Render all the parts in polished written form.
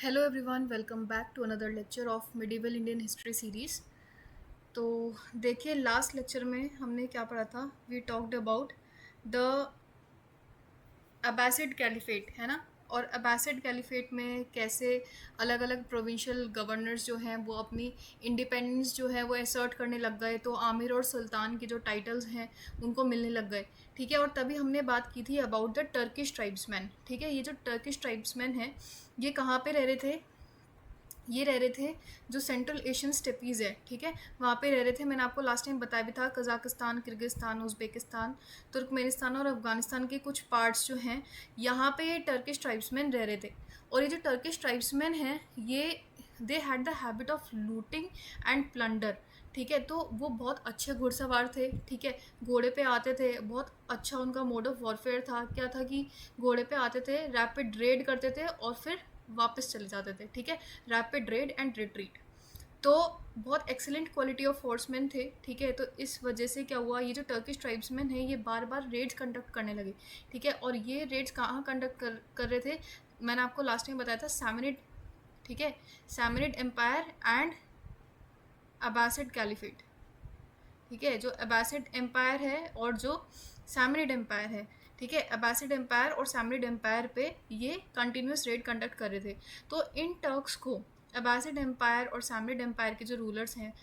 Hello everyone, welcome back to another lecture of medieval Indian history series. तो देखिए, last lecture में हमने क्या पढ़ा था। We talked about the Abbasid caliphate, है ना। और अब्बासिड कैलिफेट में कैसे अलग अलग प्रोविंशियल गवर्नर्स जो हैं वो अपनी इंडिपेंडेंस जो है वो असर्ट करने लग गए, तो आमिर और सुल्तान के जो टाइटल्स हैं उनको मिलने लग गए। ठीक है, और तभी हमने बात की थी अबाउट द टर्किश ट्राइब्समैन। ठीक है, ये जो टर्किश ट्राइब्समैन हैं ये कहाँ पे रह रहे थे। ये रह रहे थे जो सेंट्रल एशियन स्टेपीज़ है, ठीक है, वहाँ पे रह रहे थे। मैंने आपको लास्ट टाइम बताया भी था, कज़ाकिस्तान, किर्गिस्तान, उज़्बेकिस्तान, तुर्कमेनिस्तान और अफ़गानिस्तान के कुछ पार्ट्स जो हैं यहाँ पे ये टर्किश ट्राइब्समैन रह रहे थे। और ये जो टर्किश ट्राइब्समैन हैं ये they had the habit of looting and plunder. ठीक है, तो वो बहुत अच्छे घुड़सवार थे। ठीक है, घोड़े पे आते थे, बहुत अच्छा उनका मोड ऑफ वॉरफेयर था। क्या था कि घोड़े पे आते थे, रैपिड रेड करते थे और फिर वापस चले जाते थे। ठीक है, रैपिड रेड एंड रिट्रीट। तो बहुत एक्सेलेंट क्वालिटी ऑफ फोर्समैन थे। ठीक है, तो इस वजह से क्या हुआ, ये जो टर्किश ट्राइब्समैन हैं ये बार बार रेड्स कंडक्ट करने लगे। ठीक है, और ये रेड्स कहाँ कंडक्ट कर रहे थे, मैंने आपको लास्ट टाइम बताया था, सैमनिड। ठीक है, सैमनिड एम्पायर एंड अब्बासिड कैलिफेट। ठीक है, जो अब्बासिड एम्पायर है और जो सैमनिड एम्पायर है। ठीक है, अब्बासिड एम्पायर और सैमनिड एम्पायर पे ये कंटिन्यूस रेड कंडक्ट कर रहे थे। तो इन टर्क्स को, अब्बासिड एम्पायर और सैमनिड एम्पायर के जो रूलर्स हैं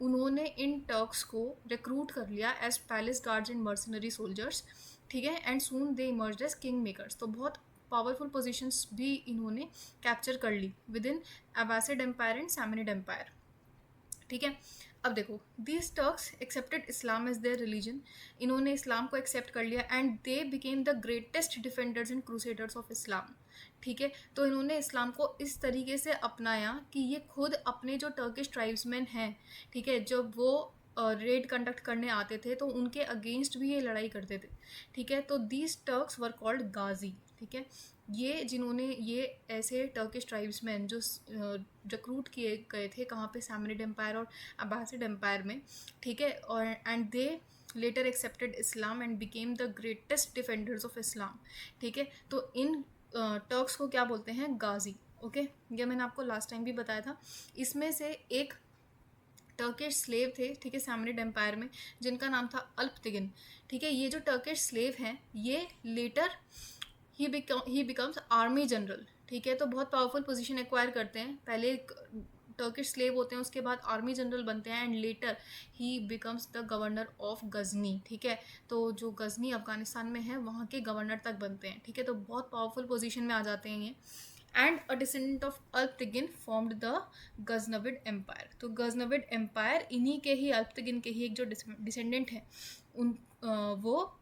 उन्होंने इन टर्क्स को रिक्रूट कर लिया as palace guards and mercenary soldiers. ठीक है, and soon they emerged as king makers. तो बहुत पावरफुल पोजीशंस भी इन्होंने कैप्चर कर ली within Abbasid empire and Samanid empire. ठीक है, अब देखो, these Turks accepted Islam as their religion. इन्होंने इस्लाम को एक्सेप्ट कर लिया and they became the greatest defenders and crusaders of Islam. ठीक है, तो इन्होंने इस्लाम को इस तरीके से अपनाया कि ये खुद अपने जो टर्किश ट्राइब्समैन हैं, ठीक है, जब वो रेड कंडक्ट करने आते थे तो उनके अगेंस्ट भी ये लड़ाई करते थे। ठीक है, तो दीज टर्क्स वर कॉल्ड गाजी। ठीक है, ये जिन्होंने ये ऐसे टर्किश ट्राइब्समैन जो रिक्रूट किए गए थे कहाँ पे, सैमनिड एम्पायर और अब्बासिड एम्पायर में। ठीक है, और and they letter accepted Islam and became the greatest defenders of Islam. ठीक है, तो इन टर्क्स को क्या बोलते हैं, गाजी। ओके, ये मैंने आपको लास्ट टाइम भी बताया था। इसमें से एक टर्किश स्लेव थे, ठीक है, सैमनिड एम्पायर में, जिनका नाम था अल्पतिगिन। ठीक है, ये जो टर्किश स्लेव हैं ये later he becomes army general. ठीक है, तो बहुत पावरफुल पोजीशन एक्वायर करते हैं। पहले टर्किश स्लेव होते हैं, उसके बाद आर्मी जनरल बनते हैं and later he becomes the governor of Ghazni. ठीक है, तो जो गजनी अफगानिस्तान में है वहाँ के गवर्नर तक बनते हैं। ठीक है, तो बहुत पावरफुल पोजीशन में आ जाते हैं ये। And a descendant of Alptigin formed the Ghaznavid empire. तो गजनविड एम्पायर इन्हीं के ही, अल्पतिगिन के ही एक जो डिसेंडेंट हैं उन वो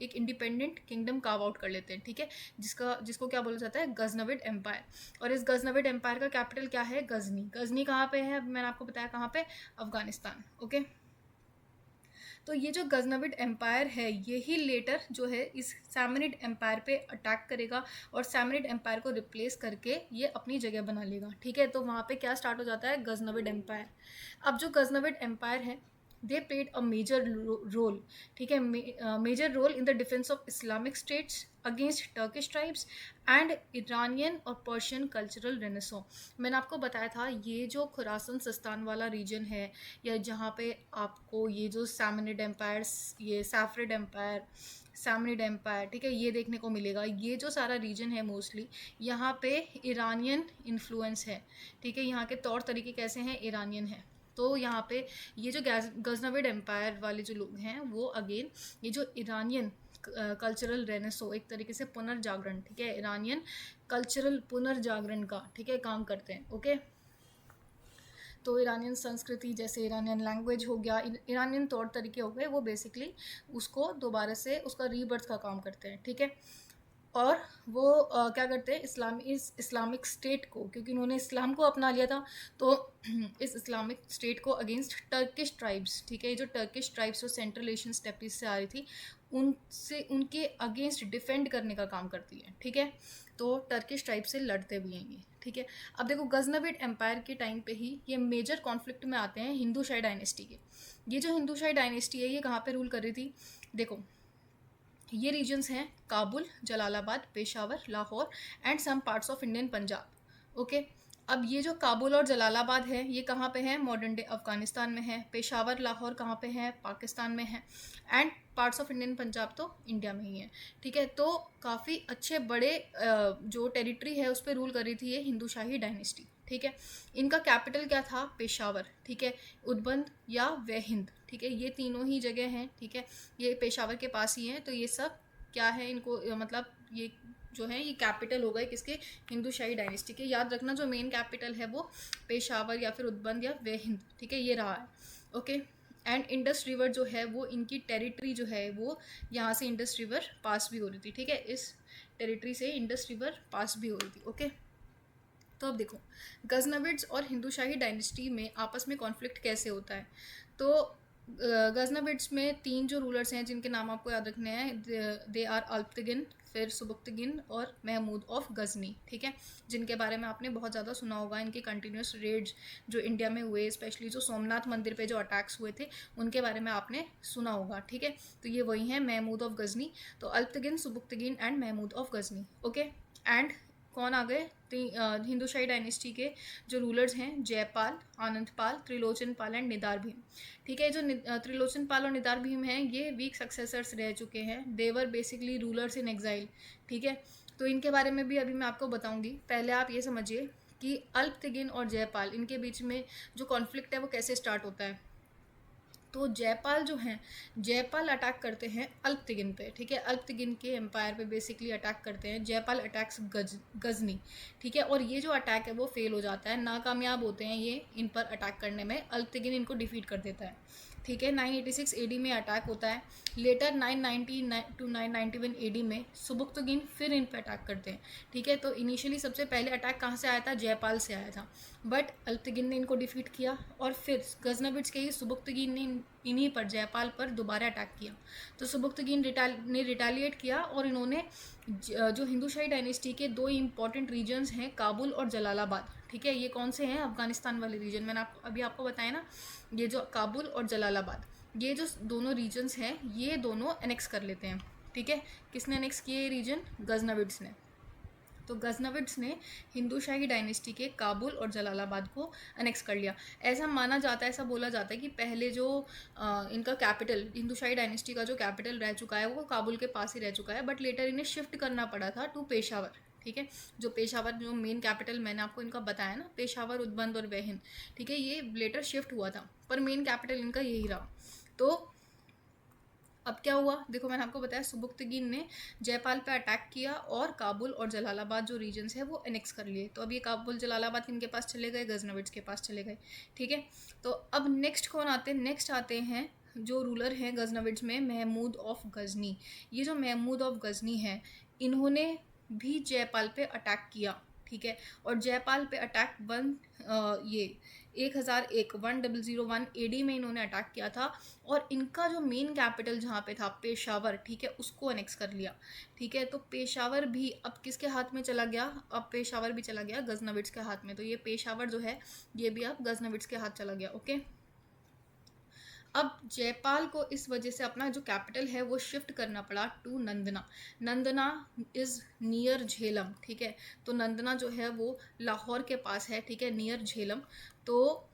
एक इंडिपेंडेंट किंगडम कार्व आउट कर लेते हैं। ठीक है, जिसको क्या बोला जाता है, गजनविड एम्पायर। और इस गजनविड एम्पायर का कैपिटल क्या है, गजनी। गजनी कहाँ पे है, मैंने आपको बताया कहाँ पे, अफगानिस्तान। ओके, तो ये जो गजनविड एम्पायर है यही लेटर जो है इस सैमनिड एम्पायर पे अटैक करेगा और सैमनिड एम्पायर को रिप्लेस करके ये अपनी जगह बना लेगा। ठीक है, तो वहाँ पे क्या स्टार्ट हो जाता है, गजनविड एम्पायर। अब जो गजनविड एम्पायर है they played a major role. ठीक है, major role in the defence of Islamic states against Turkish tribes and Iranian और पर्शियन कल्चरल रेनेसो। मैंने आपको बताया था ये जो खुरासन सिस्तान वाला रीजन है, या जहाँ पे आपको ये जो सैमनिड एम्पायर, ये सैफरिड एम्पायर, सैमनिड एम्पायर, ठीक है, ये देखने को मिलेगा। ये जो सारा रीजन है मोस्टली यहाँ पे ईरानियन इन्फ्लुएंस है। ठीक है, यहाँ के तौर तरीके कैसे हैं, ईरानियन है। तो यहाँ पे ये जो गजनविड एम्पायर वाले जो लोग हैं वो अगेन ये जो ईरानियन कल्चरल रेनेसो, एक तरीके से पुनर्जागरण, ठीक है, ईरानियन कल्चरल पुनर्जागरण का, ठीक है, काम करते हैं। ओके, तो ईरानियन संस्कृति जैसे ईरानियन लैंग्वेज हो गया, ईरानियन तौर तरीके हो गए, वो बेसिकली उसको दोबारा से उसका रीबर्थ का काम करते हैं। ठीक है, और वो क्या करते हैं, इस्लामिक स्टेट को, क्योंकि उन्होंने इस्लाम को अपना लिया था, तो इस इस्लामिक स्टेट को अगेंस्ट टर्किश ट्राइब्स, ठीक है, ये जो टर्किश ट्राइब्स जो सेंट्रल एशियन स्टेपीज से आ रही थी उनसे, उनके अगेंस्ट डिफेंड करने का काम करती है। ठीक है, तो टर्किश ट्राइब से लड़ते भी हैं ये। ठीक है, अब देखो, गजनविड एम्पायर के टाइम पे ही ये मेजर कॉन्फ्लिक्ट में आते हैं हिंदू शाही डायनेस्टी के। ये जो हिंदू शाही डायनेस्टी है ये कहाँ पे रूल कर रही थी, देखो ये रीजन्स हैं Kabul, Jalalabad, Peshawar, Lahore and some parts of Indian Punjab. Okay. अब ये जो काबुल और जलालाबाद है ये कहाँ पे है, मॉडर्न डे अफगानिस्तान में है। पेशावर लाहौर कहाँ पे है, पाकिस्तान में है। And parts of Indian Punjab तो इंडिया में ही है। ठीक है, तो काफ़ी अच्छे बड़े जो टेरिटरी है उस पर रूल कर रही थी ये हिंदू शाही डायनेस्टी। ठीक है, इनका कैपिटल क्या था, पेशावर। ठीक है, उद्बंद या वे हिंद। ठीक है, ये तीनों ही जगह हैं। ठीक है, ये पेशावर के पास ही हैं, तो ये सब क्या है इनको मतलब ये जो है ये कैपिटल हो गए किसके, हिंदू शाही डायनेस्टी के। याद रखना जो मेन कैपिटल है वो पेशावर या फिर उद्बंद या वे हिंद। ठीक है, ये रहा है। ओके। एंड इंडस रिवर जो है वो इनकी टेरिटरी जो है वो यहाँ से इंडस रिवर पास भी हो रही थी। ठीक है, इस टेरिटरी से इंडस रिवर पास भी हो रही थी। ओके। तो अब देखो गजनविड्स और हिंदू शाही डायनेस्टी में आपस में कॉन्फ्लिक्ट कैसे होता है। तो गजनविड्स में तीन जो रूलर्स हैं जिनके नाम आपको याद रखने हैं, दे आर अल्पतगिन, फिर सुबुक्तगिन और महमूद ऑफ गजनी। ठीक है, जिनके बारे में आपने बहुत ज़्यादा सुना होगा। इनके कंटिन्यूस रेड्स जो इंडिया में हुए, स्पेशली जो सोमनाथ मंदिर पे जो अटैक्स हुए थे उनके बारे में आपने सुना होगा। ठीक है, तो ये वही हैं महमूद ऑफ गजनी। तो Alptagin, Subuktigin and Mahmud of Ghazni. Okay. And कौन आ गए, हिंदू शाही डायनेस्टी के जो रूलर्स हैं, जयपाल, आनंदपाल, त्रिलोचन पाल एंड निदार भीम। ठीक है, जो त्रिलोचन पाल और निदार भीम हैं ये वीक सक्सेसर्स रह चुके हैं। देवर बेसिकली रूलर्स इन एग्जाइल। ठीक है, तो इनके बारे में भी अभी मैं आपको बताऊंगी। पहले आप ये समझिए कि अल्पतिगिन और जयपाल इनके बीच में जो कॉन्फ्लिक्ट है वो कैसे स्टार्ट होता है। तो जयपाल जो हैं, जयपाल अटैक करते हैं अल्पतिगिन पे। ठीक है, अल्पतिगिन के एम्पायर पे बेसिकली अटैक करते हैं। जयपाल अटैक्स गजनी। ठीक है, और ये जो अटैक है वो फेल हो जाता है, नाकामयाब होते हैं ये इन पर अटैक करने में। अल्पतिगिन इनको डिफीट कर देता है। ठीक है, 986 एडी में अटैक होता है। लेटर 990 टू 991 एडी में सुबुक्तगिन फिर इन पर अटैक करते हैं। ठीक है, तो इनिशियली सबसे पहले अटैक कहाँ से आया था, जयपाल से आया था, बट अल्पतिगिन ने इनको डिफीट किया और फिर गजनविड्स के ही सुबुक्तगिन ने इन्हीं पर, जयपाल पर दोबारा अटैक किया। तो सुबुक्तगिन ने रिटालिएट किया और इन्होंने जो हिंदू शाही डायनेस्टी के दो इंपॉर्टेंट रीजन्स हैं, काबुल और जलालाबाद। ठीक है, ये कौन से हैं, अफगानिस्तान वाले रीजन। मैंने अभी आपको बताया ना, ये जो काबुल और जलालाबाद, ये जो दोनों रीजन्स हैं ये दोनों एनेक्स कर लेते हैं। ठीक है, किसने एनेक्स किए ये रीजन, गजनविड्स ने। तो गजनविड्स ने हिंदू शाही डायनेस्टी के काबुल और जलालाबाद को अनेक्स कर लिया। ऐसा माना जाता है, ऐसा बोला जाता है कि पहले जो इनका कैपिटल, हिंदू शाही डायनेस्टी का जो कैपिटल रह चुका है वो काबुल के पास ही रह चुका है, बट लेटर इन्हें शिफ्ट करना पड़ा था टू पेशावर। ठीक है, जो पेशावर जो मेन कैपिटल मैंने आपको इनका बताया ना, पेशावर, उद्बंद और वेहिन। ठीक है, ये लेटर शिफ्ट हुआ था पर मेन कैपिटल इनका यही रहा। तो अब क्या हुआ, देखो मैंने आपको बताया सुबुक्तगिन ने जयपाल पे अटैक किया और काबुल और जलालाबाद जो रीजन्स है वो एनेक्स कर लिए। तो अब ये काबुल जलालाबाद किनके पास चले गए, गजनविड्स के पास चले गए। ठीक है, तो अब नेक्स्ट कौन आते हैं, नेक्स्ट आते हैं जो रूलर हैं गजनविड्स में, महमूद ऑफ गजनी। ये जो महमूद ऑफ गजनी है इन्होंने भी जयपाल पे अटैक किया। ठीक है, और जयपाल पे अटैक 1001 एडी में इन्होंने अटैक किया था और इनका जो मेन कैपिटल जहाँ पे था पेशावर, ठीक है, उसको अनेक्स कर लिया। ठीक है, तो पेशावर भी अब किसके हाथ में चला गया, अब पेशावर भी चला गया गजनविड्स के हाथ में। तो ये पेशावर जो है ये भी अब गजनविड्स के हाथ चला गया। ओके। अब जयपाल को इस वजह से अपना जो कैपिटल है वो शिफ्ट करना पड़ा to Nandana. Nandana is near Jhelum. ठीक है, तो नंदना जो है वो लाहौर के पास है। ठीक है, नियर झेलम। तो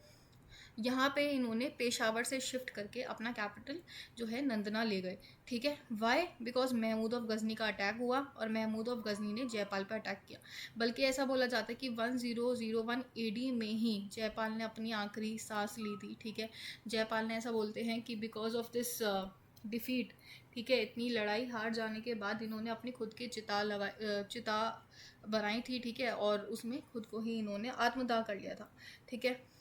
यहाँ पे इन्होंने पेशावर से शिफ्ट करके अपना कैपिटल जो है नंदना ले गए। ठीक है, why, because Mahmud of Ghazni का अटैक हुआ और महमूद ऑफ गजनी ने जयपाल पर अटैक किया। बल्कि ऐसा बोला जाता है कि 1001 एडी में ही जयपाल ने अपनी आखिरी सांस ली थी। ठीक है, जयपाल ने ऐसा बोलते हैं कि बिकॉज ऑफ दिस डिफीट, ठीक है, इतनी लड़ाई हार जाने के बाद इन्होंने अपनी खुद की चिता बनाई थी। ठीक है, और उसमें खुद को ही इन्होंने आत्मदाह कर लिया था। ठीक है,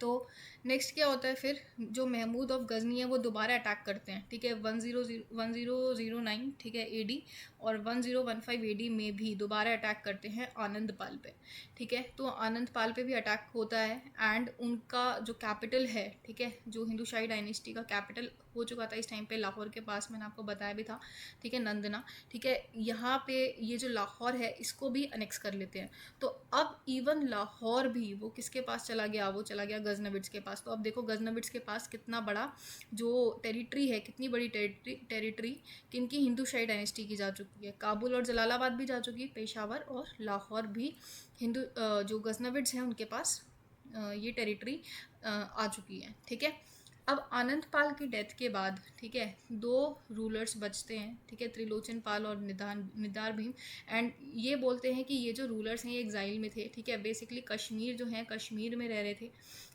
तो नेक्स्ट क्या होता है फिर, जो महमूद ऑफ गजनी है वो दोबारा अटैक करते हैं। ठीक है, 1009 ठीक है एडी और 1015 एडी में भी दोबारा अटैक करते हैं आनंदपाल पे। ठीक है, तो आनंदपाल पे भी अटैक होता है एंड उनका जो कैपिटल है, ठीक है, जो हिंदू शाही डायनेस्टी का कैपिटल हो चुका था इस टाइम पे लाहौर के पास, मैंने आपको बताया भी था। ठीक है, नंदना। ठीक है, यहाँ पे ये जो लाहौर है इसको भी अनेक्स कर लेते हैं। तो अब इवन लाहौर भी वो किसके पास चला गया, वो चला गया गजनविड्स के पास। तो अब देखो गजनविड्स के पास कितना बड़ा जो टेरिटरी है, कितनी बड़ी टेरिटरी किनकी, हिंदू शाही डायनेस्टी की जा चुकी है। काबुल और जलालाबाद भी जा चुकी है, पेशावर और लाहौर भी हिंदू जो गजनविड्स हैं उनके पास ये टेरिटरी आ चुकी है। ठीक है, अब आनंद पाल की डेथ के बाद, ठीक है, 2 रूलर्स बचते हैं, ठीक है, त्रिलोचन पाल और निदार भीम। एंड ये बोलते हैं कि ये जो रूलर्स हैं ये एग्जाइल में थे, ठीक है, बेसिकली कश्मीर जो है कश्मीर में रह रहे थे,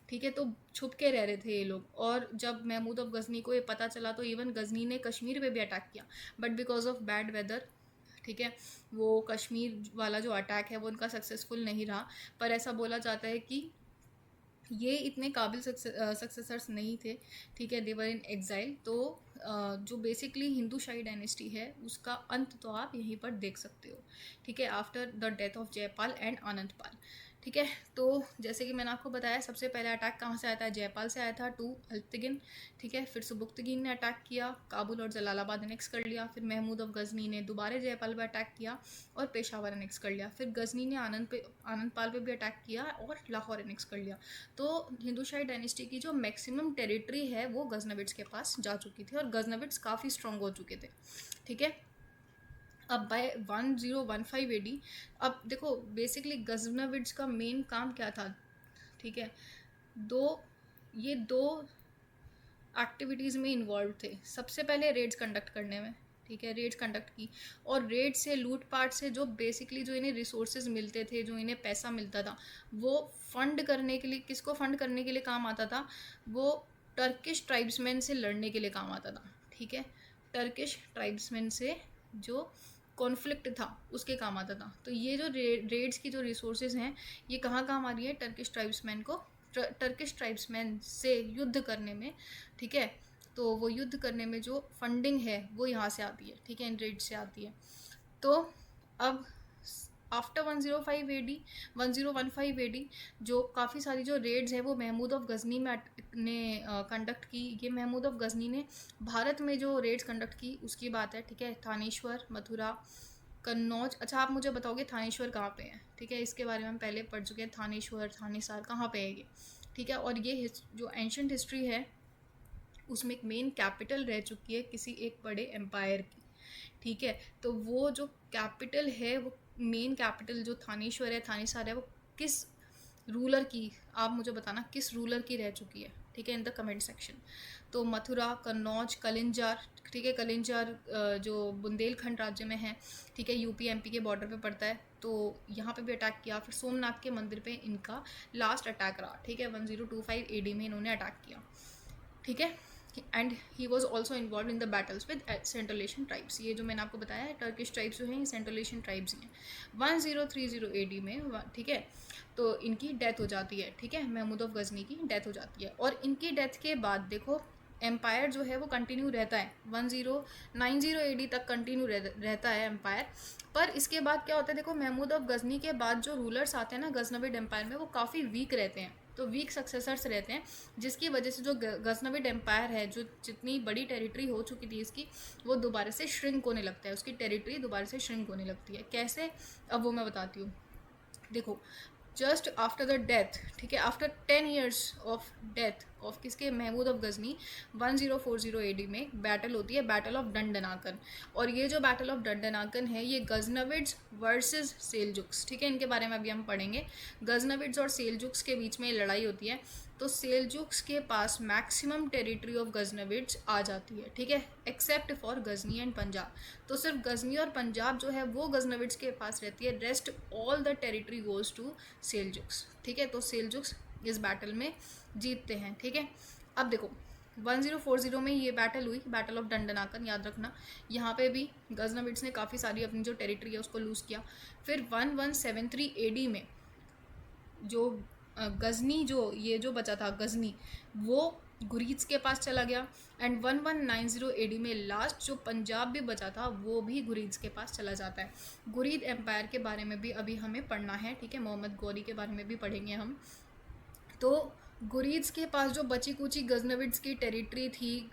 ठीक है, तो छुप के रह रहे थे ये लोग। और जब महमूद ऑफ गजनी को ये पता चला तो इवन गजनी ने कश्मीर पे भी अटैक किया, but because of bad weather, ठीक है, वो कश्मीर वाला जो अटैक है वो उनका सक्सेसफुल नहीं रहा। पर ऐसा बोला जाता है कि ये इतने काबिल सक्सेसर्स नहीं थे, ठीक है, देवर इन एग्जाइल। तो जो बेसिकली हिंदू शाही डायनेस्टी है उसका अंत तो आप यहीं पर देख सकते हो, ठीक है, after the death of Jaipal and Anand Pal. ठीक है, तो जैसे कि मैंने आपको बताया सबसे पहले अटैक कहाँ से आया था, जयपाल से आया था टू अल्तगिन, ठीक है, फिर सुबुक्तगिन ने अटैक किया, काबुल और जलालाबाद अनेक्स कर लिया, फिर महमूद ऑफ गजनी ने दोबारा जयपाल पर अटैक किया और पेशावर अनेक्स कर लिया, फिर गजनी ने आनंद पाल पे भी अटैक किया और लाहौर अनेक्स कर लिया। तो हिंदू शाही डायनेस्टी की जो मैक्सिमम टेरिटरी है वो गजनविड्स के पास जा चुकी थी और गजनविड्स काफ़ी स्ट्रॉन्ग हो चुके थे। ठीक है, अब बाय 1015 AD, अब देखो बेसिकली गजनविड्स का मेन काम क्या था, ठीक है, ये दो एक्टिविटीज़ में इन्वॉल्व थे। सबसे पहले रेड्स कंडक्ट करने में, ठीक है, रेड्स कंडक्ट की, और रेड से लूटपाट से जो बेसिकली जो इन्हें रिसोर्सेज मिलते थे, जो इन्हें पैसा मिलता था, वो फंड करने के लिए, किसको फंड करने के लिए काम आता था, वो टर्किश ट्राइब्समैन से लड़ने के लिए काम आता था। ठीक है, टर्किश ट्राइब्समैन से जो कॉन्फ्लिक्ट था उसके काम आता था। तो ये जो रेड्स की जो रिसोर्सेज हैं ये कहाँ काम आ रही है, टर्किश ट्राइब्समैन को, टर्किश ट्राइब्समैन से युद्ध करने में, ठीक है, तो वो युद्ध करने में जो फंडिंग है वो यहाँ से आती है, ठीक है, इन रेड से आती है। तो अब आफ्टर 1015 AD जो काफ़ी सारी जो रेड्स है वो महमूद ऑफ गजनी ने कंडक्ट की। ये महमूद ऑफ गजनी ने भारत में जो रेड्स कंडक्ट की उसकी बात है, ठीक है, थानेश्वर, मथुरा, कन्नौज। अच्छा, आप मुझे बताओगे थानेश्वर कहाँ पे है, ठीक है, इसके बारे में हम पहले पढ़ चुके हैं, थानेश्वर, थानेसर कहाँ पे है ये, ठीक है, और ये जो एंशंट हिस्ट्री है उसमें एक मेन कैपिटल रह चुकी है किसी एक बड़े एम्पायर की। ठीक है, तो वो जो कैपिटल है, वो मेन कैपिटल जो थानेश्वर है, थानेसर है, वो किस रूलर की, आप मुझे बताना किस रूलर की रह चुकी है, ठीक है, इन द कमेंट सेक्शन। तो मथुरा, कन्नौज, कलिंजार, ठीक है, कलिंजार जो बुंदेलखंड राज्य में है, ठीक है, यूपी एमपी के बॉर्डर पे पड़ता है, तो यहाँ पे भी अटैक किया। फिर सोमनाथ के मंदिर पे इनका लास्ट अटैक रहा, ठीक है, 1025 AD में इन्होंने अटैक किया। ठीक है, and he was also involve in the battles with central Asian tribes. ये जो मैंने आपको बताया है टर्किश ट्राइब्स जो हैं ये सेंट्रल एशियन ट्राइब्स ही हैं। 1030 AD में, ठीक है, तो इनकी डेथ हो जाती है, ठीक है, महमूद ऑफ गजनी की डेथ हो जाती है। और इनकी डेथ के बाद देखो एम्पायर जो है वो कंटिन्यू रहता है, 1090 AD तक कंटिन्यू रहता है एम्पायर। पर इसके बाद क्या होता है, देखो महमूद ऑफ गजनी के बाद जो रूलर्स आते हैं ना गजनविड एम्पायर में, वो काफ़ी वीक रहते हैं, तो वीक सक्सेसर्स रहते हैं, जिसकी वजह से जो गजनविड एम्पायर है, जो जितनी बड़ी टेरिटरी हो चुकी थी इसकी, वो दोबारा से श्रिंक होने लगता है, उसकी टेरिटरी दोबारा से श्रिंक होने लगती है। कैसे, अब वो मैं बताती हूँ। देखो जस्ट आफ्टर द डेथ, ठीक है, after 10 years of death of किसके, महमूद ऑफ गजनी, 1040 AD में बैटल होती है, बैटल ऑफ डंडनाकन। और ये जो बैटल ऑफ डंडनाकन है ये गजनविड्स वर्सेस सेलजुक्स, ठीक है, इनके बारे में अभी हम पढ़ेंगे। गजनविड्स और सेलजुक्स के बीच में लड़ाई होती है, तो सेलजुक्स के पास मैक्सिमम टेरिटरी ऑफ गजनविड्स आ जाती है, ठीक है, except for Ghazni and Punjab. तो सिर्फ गजनी और पंजाब जो है वो गजनविड्स के पास रहती है, rest all the territory goes to Seljuks. ठीक है, तो सेलजुक्स इस बैटल में जीतते हैं। ठीक है, अब देखो 1040 में ये बैटल हुई, बैटल ऑफ डंडनाकन, याद रखना। यहाँ पे भी गजनविड्स ने काफ़ी सारी अपनी जो टेरिटरी है उसको लूज़ किया। फिर 1173 AD में जो गजनी, जो ये जो बचा था गजनी, वो गुरीज के पास चला गया। एंड 1190 AD में लास्ट जो पंजाब भी बचा था वो भी गुरीज के पास चला जाता है। गुरीद एम्पायर के बारे में भी अभी हमें पढ़ना है, ठीक है, मोहम्मद गौरी के बारे में भी पढ़ेंगे हम। तो गुरीज के पास जो बची कुची गजनविड्स की टेरिटरी थी,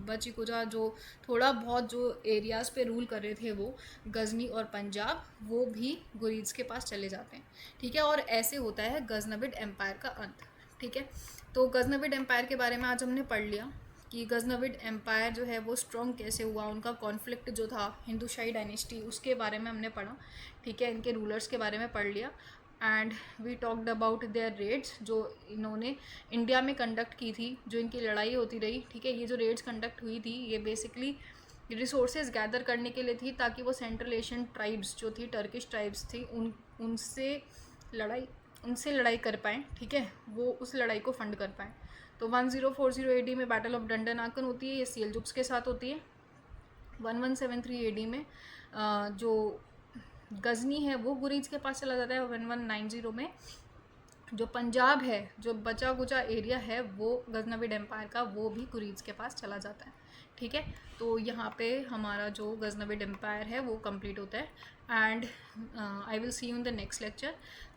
बची कुचा जो थोड़ा बहुत जो एरियाज़ पे रूल कर रहे थे वो गजनी और पंजाब, वो भी गुरीज के पास चले जाते हैं। ठीक है, और ऐसे होता है गजनविड एम्पायर का अंत। ठीक है, तो गजनविड एम्पायर के बारे में आज हमने पढ़ लिया कि गजनविड एम्पायर जो है वो स्ट्रॉन्ग कैसे हुआ, उनका कॉन्फ्लिक्ट जो था हिंदू शाही डायनेस्टी उसके बारे में हमने पढ़ा। ठीक है, इनके रूलर्स के बारे में पढ़ लिया and we talked about their raids जो इन्होंने इंडिया में कंडक्ट की थी, जो इनकी लड़ाई होती रही। ठीक है, ये जो रेड्स कंडक्ट हुई थी ये बेसिकली रिसोर्सेज गैदर करने के लिए थी, ताकि वो सेंट्रल एशियन ट्राइब्स जो थी, टर्किश ट्राइब्स थी, उनसे लड़ाई कर पाएँ। ठीक है, वो उस लड़ाई को फंड कर पाएँ। तो 1040 AD में बैटल ऑफ डंडनाकन होती है, ये सेल्जुक्स के साथ होती है। 1173 AD में जो गजनी है वो गुरीज के पास चला जाता है। 1190 में जो पंजाब है, जो बचा कुचा एरिया है वो गजनविड एम्पायर का, वो भी गुरीज के पास चला जाता है। ठीक है, तो यहाँ पे हमारा जो गजनविड एम्पायर है वो कंप्लीट होता है and I will see you in the next lecture.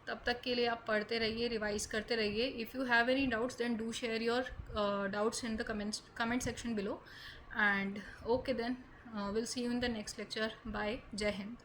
तब तक के लिए आप पढ़ते रहिए, रिवाइज करते रहिए। If you have any doubts then do share your doubts in the comment section below and okay then will see you in the next lecture. Bye, जय हिंद।